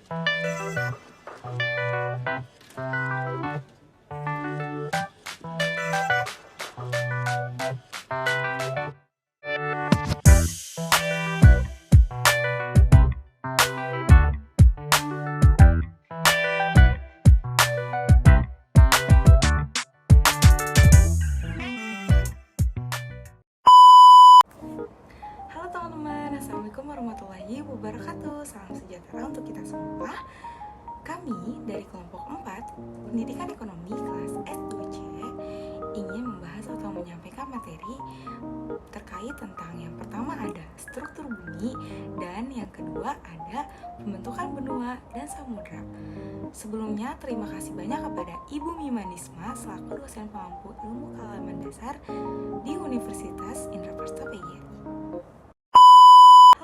Halo teman-teman, Assalamualaikum warahmatullahi wabarakatuh. Salam sejahtera untuk kita semua. Kami dari kelompok 4 Pendidikan Ekonomi kelas S2C ingin membahas atau menyampaikan materi terkait tentang yang pertama ada struktur bumi dan yang kedua ada pembentukan benua dan samudra. Sebelumnya terima kasih banyak kepada Ibu Mimanisma selaku dosen pengampu ilmu kealaman dasar di Universitas Indraprasta PGRI.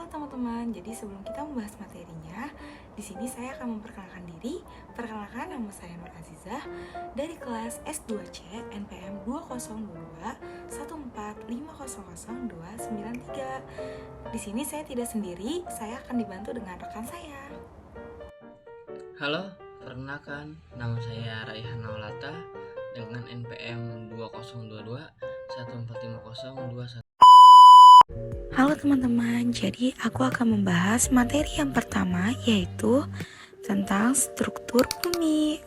Teman-teman, jadi sebelum kita membahas materinya, di sini saya akan memperkenalkan diri. Perkenalkan, nama saya Nur Azizah dari kelas S2C NPM 202214500293. Di sini saya tidak sendiri, saya akan dibantu dengan rekan saya. Halo, perkenalkan nama saya Raihan Naulata dengan NPM 2022145021. Halo teman-teman, jadi aku akan membahas materi yang pertama yaitu tentang struktur bumi.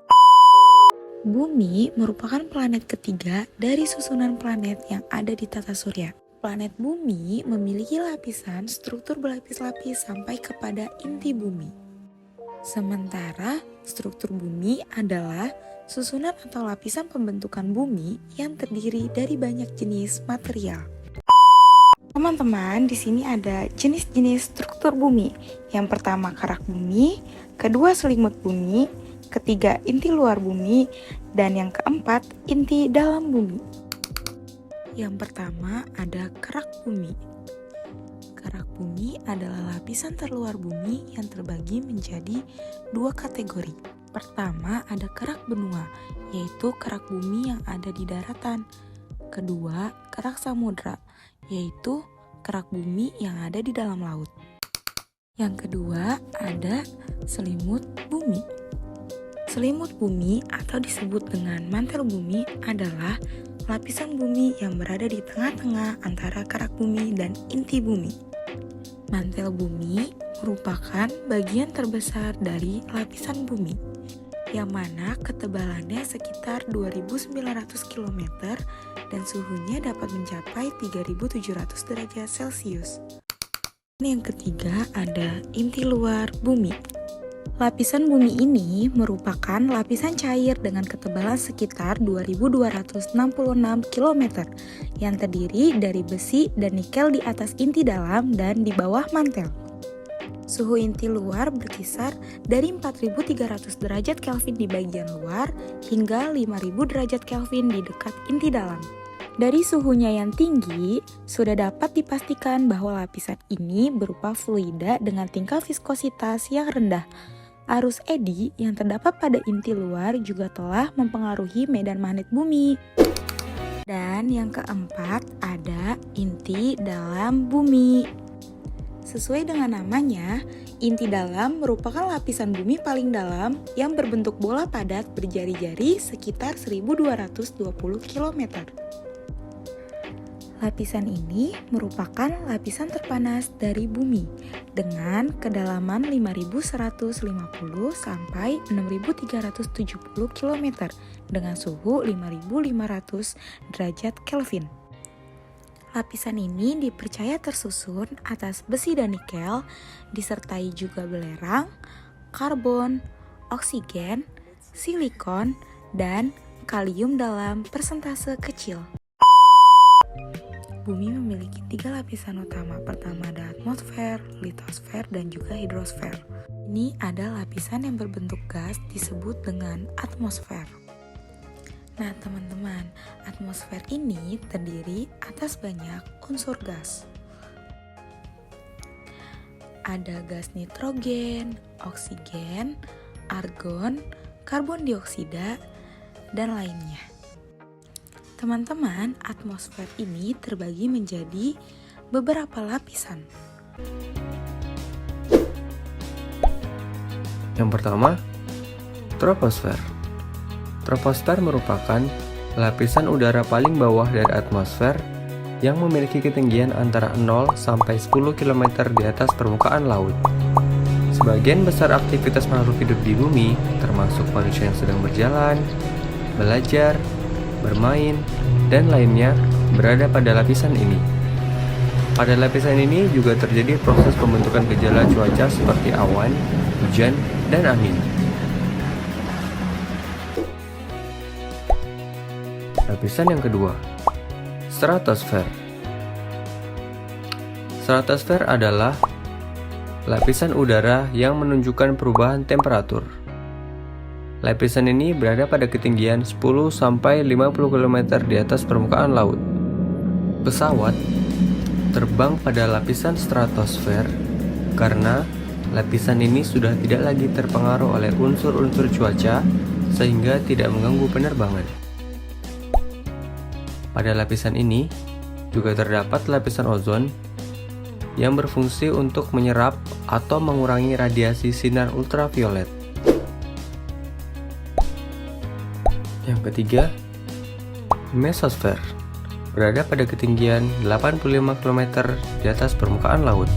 Bumi merupakan planet ketiga dari susunan planet yang ada di tata surya. Planet bumi memiliki lapisan struktur berlapis-lapis sampai kepada inti bumi. Sementara struktur bumi adalah susunan atau lapisan pembentukan bumi yang terdiri dari banyak jenis material. Teman-teman, di sini ada jenis-jenis struktur bumi. Yang pertama kerak bumi, kedua selimut bumi, ketiga inti luar bumi, dan yang keempat inti dalam bumi. Yang pertama ada kerak bumi. Kerak bumi adalah lapisan terluar bumi yang terbagi menjadi dua kategori. Pertama ada kerak benua, yaitu kerak bumi yang ada di daratan. Kedua, kerak samudra, yaitu kerak bumi yang ada di dalam laut. Yang kedua, ada selimut bumi. Selimut bumi atau disebut dengan mantel bumi adalah lapisan bumi yang berada di tengah-tengah antara kerak bumi dan inti bumi. Mantel bumi merupakan bagian terbesar dari lapisan bumi, yang mana ketebalannya sekitar 2.900 km dan suhunya dapat mencapai 3.700 derajat Celcius. Yang ketiga ada inti luar bumi. Lapisan bumi ini merupakan lapisan cair dengan ketebalan sekitar 2.266 km yang terdiri dari besi dan nikel di atas inti dalam dan di bawah mantel. Suhu inti luar berkisar dari 4.300 derajat Kelvin di bagian luar hingga 5.000 derajat Kelvin di dekat inti dalam. Dari suhunya yang tinggi, sudah dapat dipastikan bahwa lapisan ini berupa fluida dengan tingkat viskositas yang rendah. Arus eddy yang terdapat pada inti luar juga telah mempengaruhi medan magnet bumi. Dan yang keempat ada inti dalam bumi. Sesuai dengan namanya, inti dalam merupakan lapisan bumi paling dalam yang berbentuk bola padat berjari-jari sekitar 1220 km. Lapisan ini merupakan lapisan terpanas dari bumi dengan kedalaman 5.150 sampai 6.370 km dengan suhu 5.500 derajat Kelvin. Lapisan ini dipercaya tersusun atas besi dan nikel, disertai juga belerang, karbon, oksigen, silikon, dan kalium dalam persentase kecil. Bumi memiliki 3 lapisan utama. Pertama ada atmosfer, litosfer, dan juga hidrosfer. Ini ada lapisan yang berbentuk gas disebut dengan atmosfer. Nah teman-teman, atmosfer ini terdiri atas banyak unsur gas. Ada gas nitrogen, oksigen, argon, karbon dioksida, dan lainnya. Teman-teman, atmosfer ini terbagi menjadi beberapa lapisan. Yang pertama, troposfer. Troposfer merupakan lapisan udara paling bawah dari atmosfer yang memiliki ketinggian antara 0 sampai 10 km di atas permukaan laut. Sebagian besar aktivitas makhluk hidup di bumi, termasuk manusia yang sedang berjalan, belajar, bermain, dan lainnya, berada pada lapisan ini. Pada lapisan ini juga terjadi proses pembentukan gejala cuaca seperti awan, hujan, dan angin. Lapisan yang kedua, stratosfer. Stratosfer adalah lapisan udara yang menunjukkan perubahan temperatur. Lapisan ini berada pada ketinggian 10-50 km di atas permukaan laut. Pesawat terbang pada lapisan stratosfer karena lapisan ini sudah tidak lagi terpengaruh oleh unsur-unsur cuaca sehingga tidak mengganggu penerbangan. Pada lapisan ini juga terdapat lapisan ozon yang berfungsi untuk menyerap atau mengurangi radiasi sinar ultraviolet. Yang ketiga, mesosfer, berada pada ketinggian 85 km di atas permukaan laut.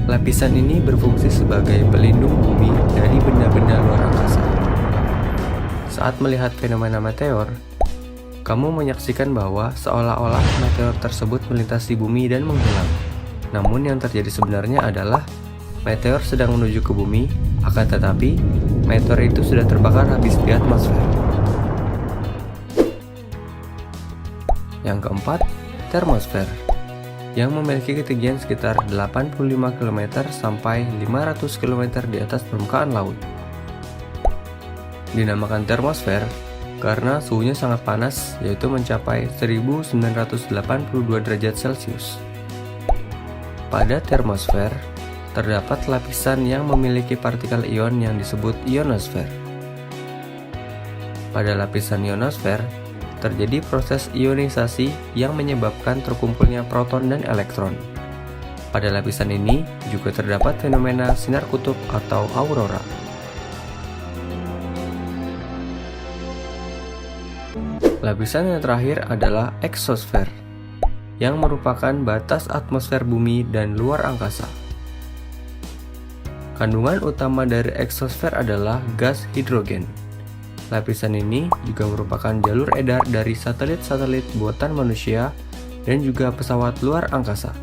Lapisan ini berfungsi sebagai pelindung bumi dari benda-benda luar angkasa. Saat melihat fenomena meteor, kamu menyaksikan bahwa seolah-olah meteor tersebut melintasi bumi dan menghilang. Namun yang terjadi sebenarnya adalah meteor sedang menuju ke bumi, akan tetapi meteor itu sudah terbakar habis di atmosfer. Yang keempat, termosfer, yang memiliki ketinggian sekitar 85 km sampai 500 km di atas permukaan laut. Dinamakan termosfer karena suhunya sangat panas, yaitu mencapai 1982 derajat Celcius. Pada termosfer, terdapat lapisan yang memiliki partikel ion yang disebut ionosfer. Pada lapisan ionosfer, terjadi proses ionisasi yang menyebabkan terkumpulnya proton dan elektron. Pada lapisan ini juga terdapat fenomena sinar kutub atau aurora. Lapisan yang terakhir adalah eksosfer, yang merupakan batas atmosfer bumi dan luar angkasa. Kandungan utama dari eksosfer adalah gas hidrogen. Lapisan ini juga merupakan jalur edar dari satelit-satelit buatan manusia dan juga pesawat luar angkasa.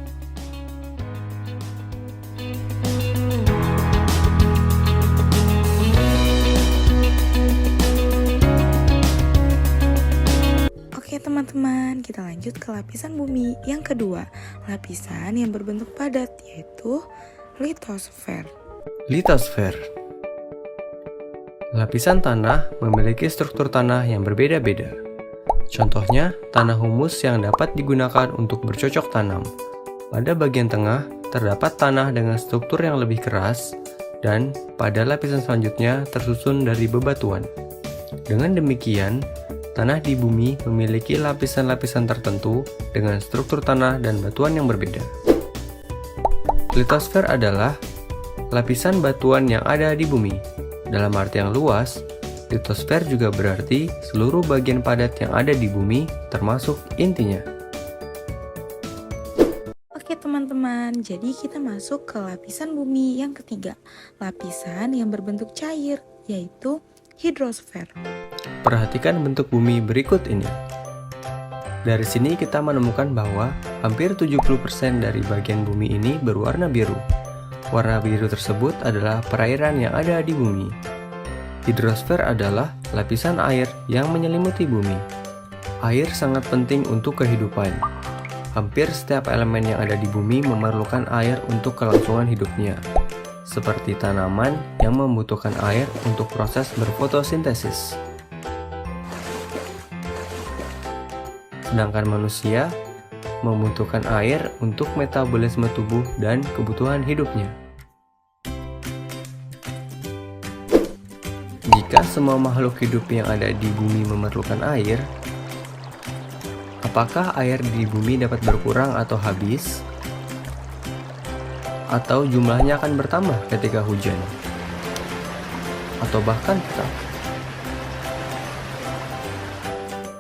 Oke teman-teman, kita lanjut ke lapisan bumi yang kedua, lapisan yang berbentuk padat, yaitu litosfer. Litosfer. Lapisan tanah memiliki struktur tanah yang berbeda-beda. Contohnya, tanah humus yang dapat digunakan untuk bercocok tanam. Pada bagian tengah, terdapat tanah dengan struktur yang lebih keras, dan pada lapisan selanjutnya tersusun dari bebatuan. Dengan demikian, tanah di bumi memiliki lapisan-lapisan tertentu dengan struktur tanah dan batuan yang berbeda. Litosfer adalah lapisan batuan yang ada di bumi. Dalam arti yang luas, litosfer juga berarti seluruh bagian padat yang ada di bumi, termasuk intinya. Oke teman-teman, jadi kita masuk ke lapisan bumi yang ketiga, lapisan yang berbentuk cair, yaitu hidrosfer. Perhatikan bentuk bumi berikut ini. Dari sini kita menemukan bahwa hampir 70% dari bagian bumi ini berwarna biru. Warna biru tersebut adalah perairan yang ada di bumi. Hidrosfer adalah lapisan air yang menyelimuti bumi. Air sangat penting untuk kehidupan. Hampir setiap elemen yang ada di bumi memerlukan air untuk kelangsungan hidupnya, seperti tanaman yang membutuhkan air untuk proses berfotosintesis. Sedangkan manusia membutuhkan air untuk metabolisme tubuh dan kebutuhan hidupnya. Jika semua makhluk hidup yang ada di bumi memerlukan air, apakah air di bumi dapat berkurang atau habis? Atau jumlahnya akan bertambah ketika hujan? atau bahkan tetap.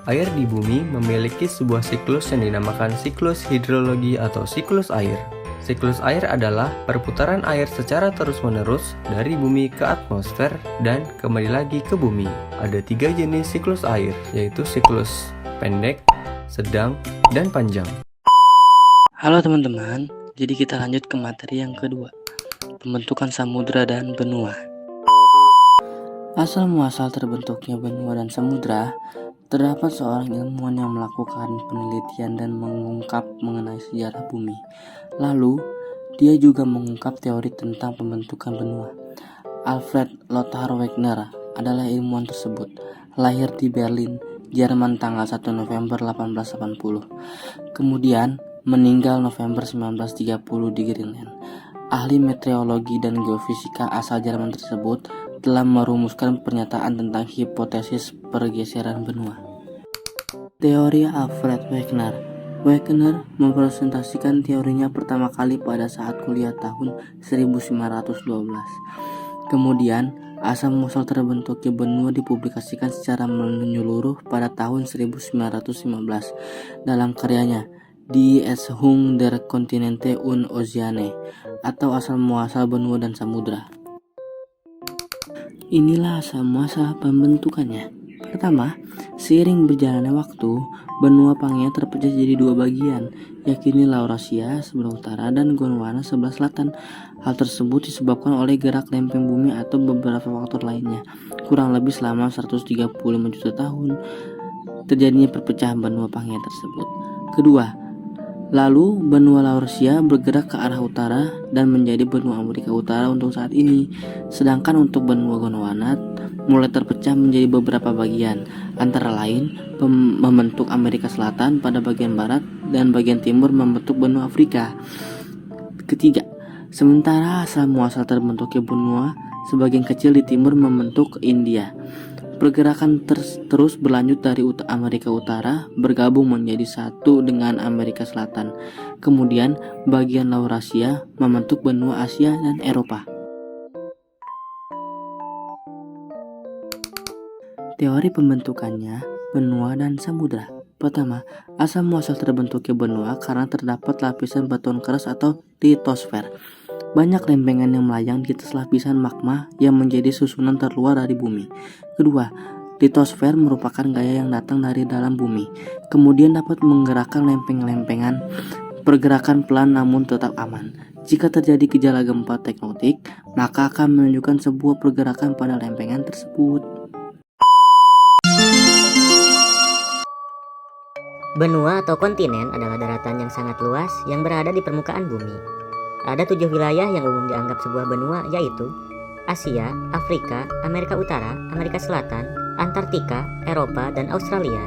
Air di bumi memiliki sebuah siklus yang dinamakan siklus hidrologi atau siklus air. Siklus air adalah perputaran air secara terus-menerus dari bumi ke atmosfer dan kembali lagi ke bumi. Ada 3 jenis siklus air, yaitu siklus pendek, sedang, dan panjang. Halo teman-teman, jadi kita lanjut ke materi yang kedua, pembentukan samudra dan benua. Asal muasal terbentuknya benua dan samudra, terdapat seorang ilmuwan yang melakukan penelitian dan mengungkap mengenai sejarah bumi. Lalu, dia juga mengungkap teori tentang pembentukan benua. Alfred Lothar Wegener adalah ilmuwan tersebut, lahir di Berlin, Jerman tanggal 1 November 1880. Kemudian, meninggal November 1930 di Greenland. Ahli meteorologi dan geofisika asal Jerman tersebut telah merumuskan pernyataan tentang hipotesis pergeseran benua. Teori Alfred Wegener. Wegener mempresentasikan teorinya pertama kali pada saat kuliah tahun 1912. Kemudian, asal muasal terbentuknya benua dipublikasikan secara menyeluruh pada tahun 1915 dalam karyanya Die Entstehung der Kontinente und Ozeane, atau asal muasal benua dan samudra. Inilah asal muasal pembentukannya. Pertama, seiring berjalannya waktu, benua Pangea terpecah jadi 2 bagian, yakni Laurasia sebelah utara dan Gondwana sebelah selatan. Hal tersebut disebabkan oleh gerak lempeng bumi atau beberapa faktor lainnya. Kurang lebih selama 135 juta tahun terjadinya perpecahan benua Pangea tersebut. Kedua, lalu benua Laurasia bergerak ke arah utara dan menjadi benua Amerika Utara untuk saat ini. Sedangkan untuk benua Gondwana mulai terpecah menjadi beberapa bagian, antara lain membentuk Amerika Selatan pada bagian barat dan bagian timur membentuk benua Afrika. Ketiga, sementara asal muasal terbentuknya benua sebagian kecil di timur membentuk India. Pergerakan terus berlanjut dari Amerika Utara bergabung menjadi satu dengan Amerika Selatan. Kemudian bagian Laurasia membentuk benua Asia dan Eropa. Teori pembentukannya benua dan samudra. Pertama, asal muasal terbentuknya benua karena terdapat lapisan batuan keras atau litosfer. Banyak lempengan yang melayang di atas lapisan magma yang menjadi susunan terluar dari bumi. Kedua, litosfer merupakan gaya yang datang dari dalam bumi, kemudian dapat menggerakkan lempeng-lempengan. Pergerakan pelan namun tetap aman. Jika terjadi gejala gempa tektonik, maka akan menunjukkan sebuah pergerakan pada lempengan tersebut. Benua atau kontinen adalah daratan yang sangat luas yang berada di permukaan bumi. Ada 7 wilayah yang umum dianggap sebuah benua, yaitu Asia, Afrika, Amerika Utara, Amerika Selatan, Antartika, Eropa, dan Australia.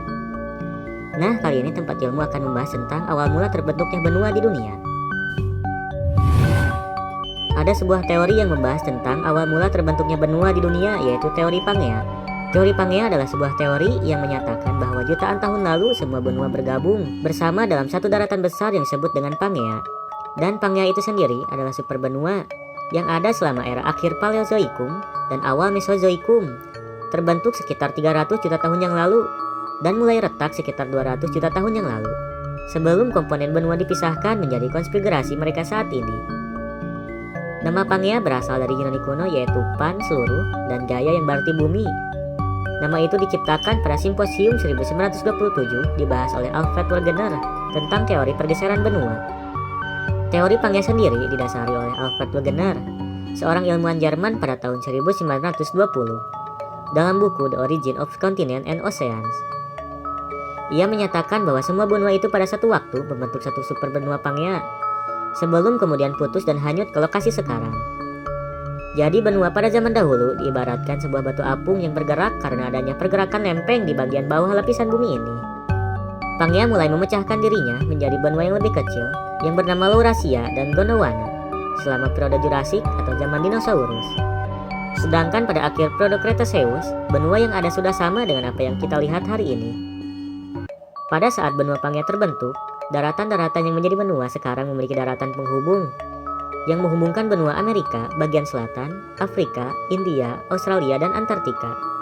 Nah, kali ini tempat ilmu akan membahas tentang awal mula terbentuknya benua di dunia. Ada sebuah teori yang membahas tentang awal mula terbentuknya benua di dunia, yaitu teori Pangea. Teori Pangea adalah sebuah teori yang menyatakan bahwa jutaan tahun lalu semua benua bergabung bersama dalam satu daratan besar yang disebut dengan Pangea. Dan Pangea itu sendiri adalah superbenua yang ada selama era akhir Paleozoikum dan awal Mesozoikum, terbentuk sekitar 300 juta tahun yang lalu dan mulai retak sekitar 200 juta tahun yang lalu, sebelum komponen benua dipisahkan menjadi konfigurasi mereka saat ini. Nama Pangea berasal dari Yunani kuno, yaitu Pan seluruh dan Gaia yang berarti bumi. Nama itu diciptakan pada Simposium 1927 dibahas oleh Alfred Wegener tentang teori pergeseran benua. Teori Pangea sendiri didasari oleh Alfred Wegener, seorang ilmuwan Jerman pada tahun 1920, dalam buku The Origin of Continents and Oceans. Ia menyatakan bahwa semua benua itu pada satu waktu membentuk satu superbenua Pangea, sebelum kemudian putus dan hanyut ke lokasi sekarang. Jadi benua pada zaman dahulu diibaratkan sebuah batu apung yang bergerak karena adanya pergerakan lempeng di bagian bawah lapisan bumi ini. Pangea mulai memecahkan dirinya menjadi benua yang lebih kecil yang bernama Laurasia dan Gondwana selama periode Jurassik atau zaman dinosaurus. Sedangkan pada akhir periode Cretaceous, benua yang ada sudah sama dengan apa yang kita lihat hari ini. Pada saat benua Pangea terbentuk, daratan-daratan yang menjadi benua sekarang memiliki daratan penghubung. yang menghubungkan benua Amerika, bagian selatan, Afrika, India, Australia, dan Antartika.